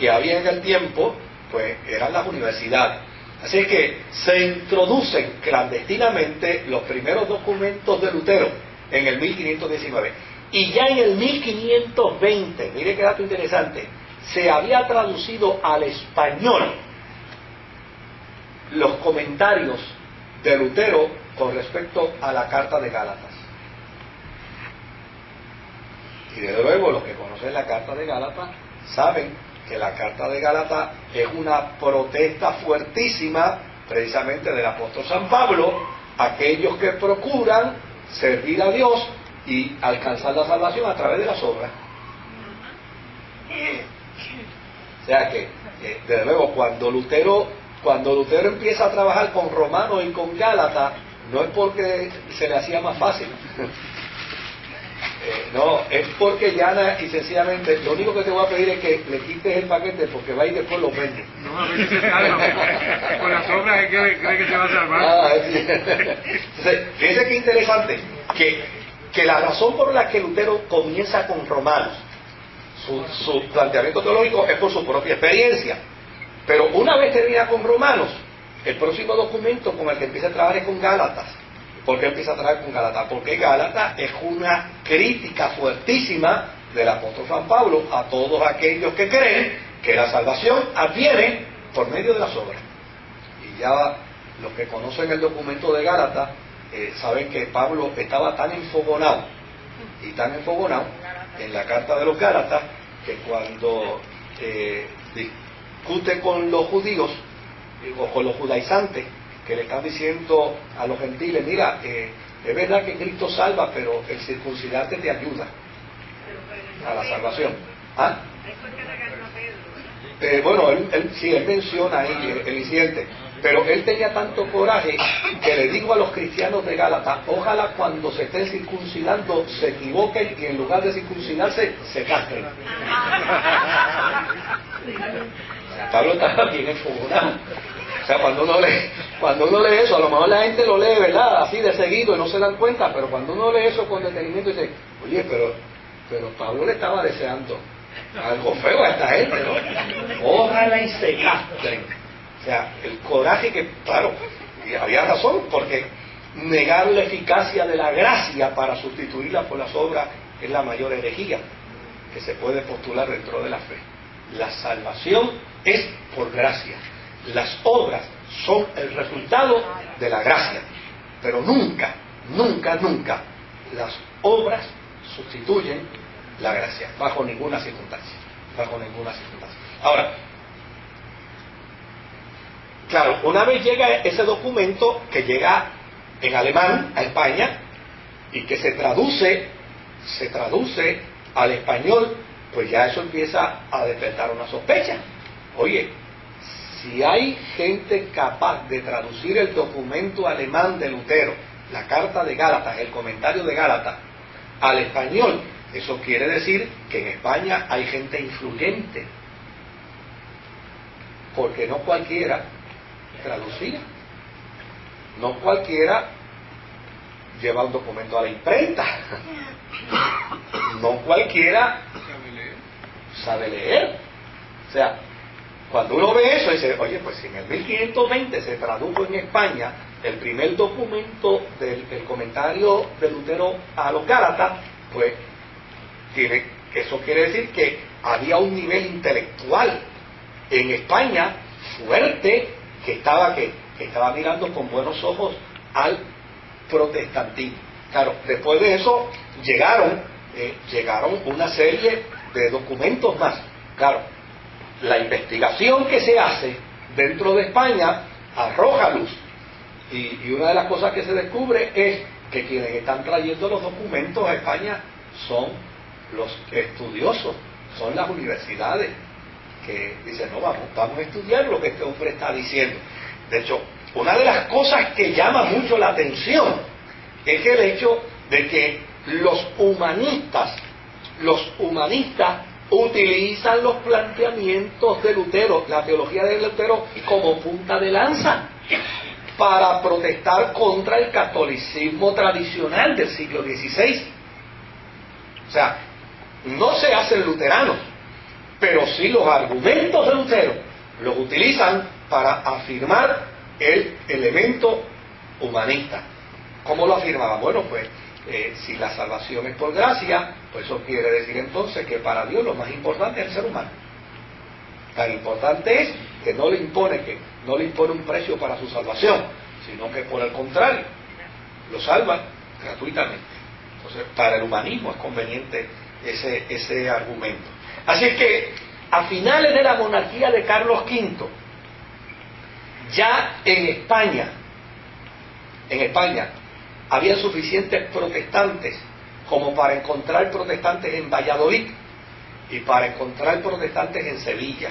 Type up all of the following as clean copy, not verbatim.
que había en el tiempo, pues eran las universidades. Así que se introducen clandestinamente los primeros documentos de Lutero en el 1519. Y ya en el 1520, mire qué dato interesante, se había traducido al español los comentarios de Lutero con respecto a la Carta de Gálatas. Y desde luego los que conocen la Carta de Gálatas saben que la Carta de Gálatas es una protesta fuertísima precisamente del apóstol San Pablo a aquellos que procuran servir a Dios y alcanzar la salvación a través de las obras. O sea que, desde luego, cuando Lutero empieza a trabajar con Romanos y con Gálatas, no es porque se le hacía más fácil. No, es porque llana y sencillamente lo único que te voy a pedir es que le quites el paquete porque va y después lo vende. No, a ver si se salva. Con las obras cree que se va a salvar. Entonces, fíjense qué interesante que la razón por la que Lutero comienza con Romanos, su planteamiento teológico es por su propia experiencia. Pero una vez termina con Romanos, el próximo documento con el que empieza a trabajar es con Gálatas. ¿Por qué empieza a trabajar con Gálatas? Porque Gálatas es una crítica fuertísima del apóstol San Pablo a todos aquellos que creen que la salvación adviene por medio de las obras. Y ya los que conocen el documento de Gálatas saben que Pablo estaba tan enfogonado en la carta de los Gálatas que cuando discute con los judíos o con los judaizantes que le están diciendo a los gentiles, mira, es verdad que Cristo salva, pero el circuncidarte te ayuda a la salvación. ¿Ah? Bueno, él menciona ahí el incidente, pero él tenía tanto coraje que le dijo a los cristianos de Gálatas, ojalá cuando se estén circuncidando se equivoquen y en lugar de circuncidarse se castren. Pablo estaba bien enfogonado. O sea, cuando uno lee eso, a lo mejor la gente lo lee, ¿verdad? Así de seguido y no se dan cuenta, pero cuando uno lee eso con detenimiento dice, oye, pero Pablo le estaba deseando algo feo a esta gente, ¿no? Ojalá y se castren. O sea, el coraje que, claro, y había razón, porque negar la eficacia de la gracia para sustituirla por las obras es la mayor herejía que se puede postular dentro de la fe. La salvación es por gracia. Las obras son el resultado de la gracia, pero nunca las obras sustituyen la gracia, bajo ninguna circunstancia. Ahora, claro, una vez llega ese documento que llega en alemán a España y que se traduce al español, pues ya eso empieza a despertar una sospecha. Oye, si hay gente capaz de traducir el documento alemán de Lutero, la carta de Gálatas, el comentario de Gálatas, al español, eso quiere decir que en España hay gente influyente, porque no cualquiera traducía, no cualquiera lleva un documento a la imprenta, no cualquiera sabe leer. O sea, cuando uno ve eso dice, oye, pues si en el 1520 se tradujo en España el primer documento del comentario de Lutero a los Gálatas, pues eso quiere decir que había un nivel intelectual en España fuerte que estaba mirando con buenos ojos al protestantismo. Claro, después de eso llegaron una serie de documentos más. Claro, la investigación que se hace dentro de España arroja luz, y una de las cosas que se descubre es que quienes están trayendo los documentos a España son los estudiosos, son las universidades que dicen, no, vamos a estudiar lo que este hombre está diciendo. De hecho, una de las cosas que llama mucho la atención es el hecho de que los humanistas utilizan los planteamientos de Lutero, la teología de Lutero, como punta de lanza para protestar contra el catolicismo tradicional del siglo XVI. O sea, no se hacen luteranos, pero sí los argumentos de Lutero los utilizan para afirmar el elemento humanista. ¿Cómo lo afirmaban? Bueno, pues si la salvación es por gracia, pues eso quiere decir entonces que para Dios lo más importante es el ser humano. Tan importante es que no le impone un precio para su salvación, sino que por el contrario, lo salva gratuitamente. Entonces, para el humanismo es conveniente ese argumento. Así es que, a finales de la monarquía de Carlos V, ya en España, había suficientes protestantes como para encontrar protestantes en Valladolid y para encontrar protestantes en Sevilla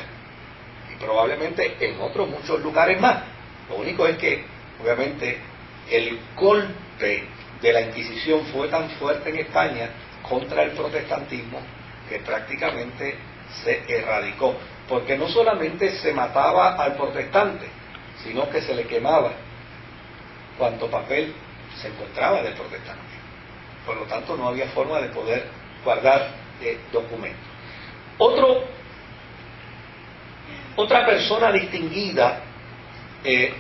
y probablemente en otros muchos lugares más. Lo único es que, obviamente, el golpe de la Inquisición fue tan fuerte en España contra el protestantismo que prácticamente se erradicó, porque no solamente se mataba al protestante, sino que se le quemaba cuanto papel se encontraba del protestante. Por lo tanto, no había forma de poder guardar documentos. Otra persona distinguida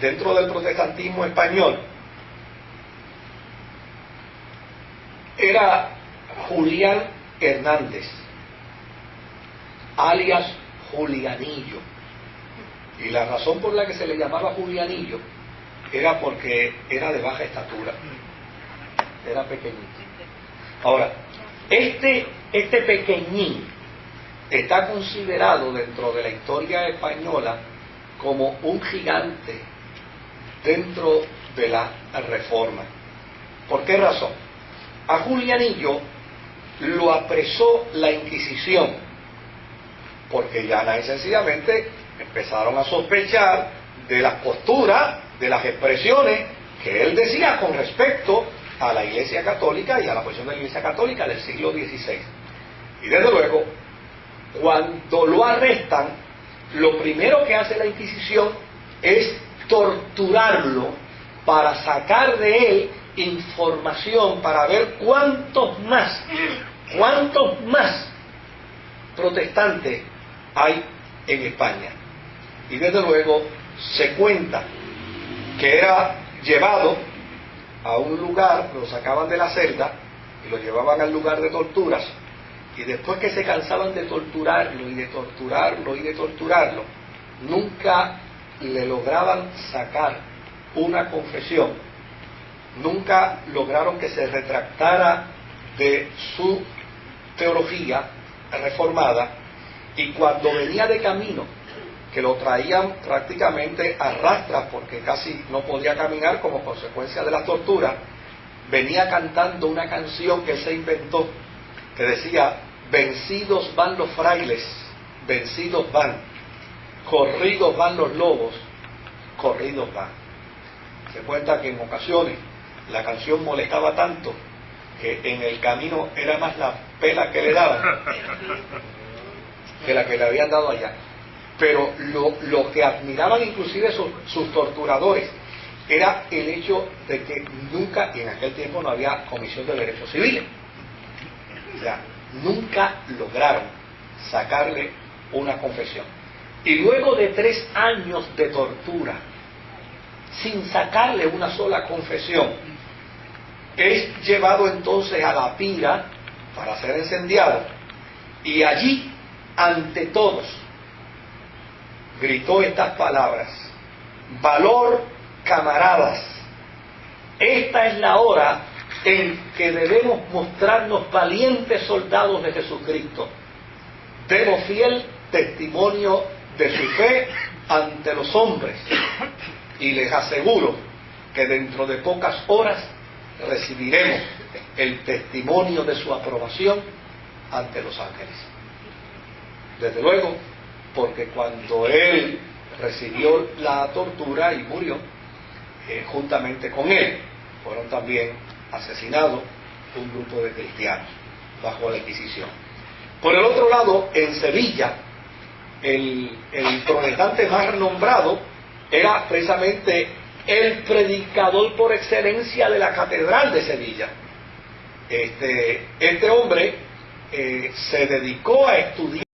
dentro del protestantismo español era Julián Hernández, alias Julianillo. Y la razón por la que se le llamaba Julianillo era porque era de baja estatura, era pequeñito. Ahora, este pequeñín está considerado dentro de la historia española como un gigante dentro de la Reforma. ¿Por qué razón? A Julianillo lo apresó la Inquisición, porque ya sencillamente empezaron a sospechar de las posturas, de las expresiones que él decía con respecto a la Iglesia Católica y a la posición de la Iglesia Católica del siglo XVI. Y desde luego, cuando lo arrestan, lo primero que hace la Inquisición es torturarlo para sacar de él información, para ver cuántos más protestantes hay en España. Y desde luego se cuenta que era llevado a un lugar, lo sacaban de la celda y lo llevaban al lugar de torturas, y después que se cansaban de torturarlo y de torturarlo y de torturarlo, nunca le lograban sacar una confesión, nunca lograron que se retractara de su teología reformada, y cuando venía de camino, que lo traían prácticamente a rastras porque casi no podía caminar como consecuencia de la tortura, venía cantando una canción que él se inventó, que decía: vencidos van los frailes, vencidos van, corridos van los lobos, corridos van. Se cuenta que en ocasiones la canción molestaba tanto que en el camino era más la pela que le daban que la que le habían dado allá. Pero lo que admiraban inclusive sus torturadores era el hecho de que nunca, y en aquel tiempo no había comisión de derechos civiles, o sea, nunca lograron sacarle una confesión. Y luego de 3 años de tortura, sin sacarle una sola confesión, es llevado entonces a la pira para ser incendiado, y allí, ante todos, gritó estas palabras: valor, camaradas, esta es la hora en que debemos mostrarnos valientes soldados de Jesucristo. Demos fiel testimonio de su fe ante los hombres, y les aseguro que dentro de pocas horas recibiremos el testimonio de su aprobación ante los ángeles. Desde luego, porque cuando él recibió la tortura y murió, juntamente con él fueron también asesinados un grupo de cristianos bajo la Inquisición. Por el otro lado, en Sevilla, el protestante más renombrado era precisamente el predicador por excelencia de la Catedral de Sevilla. Este hombre se dedicó a estudiar